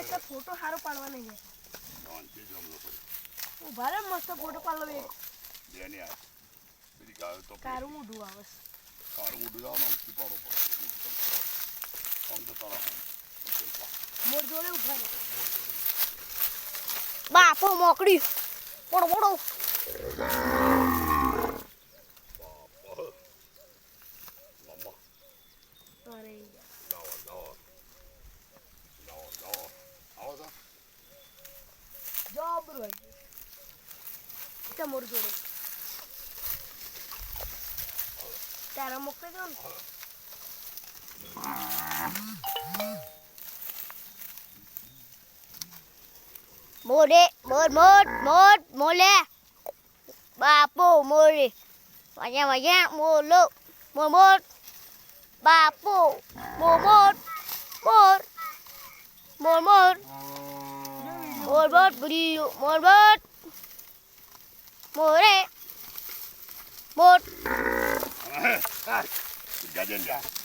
આપણે ફોટો સારો પાડવા નહીં જતા. ઉભા રે મસ્ત ફોટો પાડલો એક. કારું મોઢું આવે છે. મોર જોડે ઉભા રે. બાપો મોકડી પોડો પોડો અરે જબરું આવી મોર જોડે તારા મોકલી દો ને. મોરે મોર મોર મોર મોલે બાપો મોરે વાયા વાયા મોલો મોર મોર બાપો મોર મોર મોર મોર મોર મોર મોર બુરી મોર મોર મોરે મોર Gaden ya.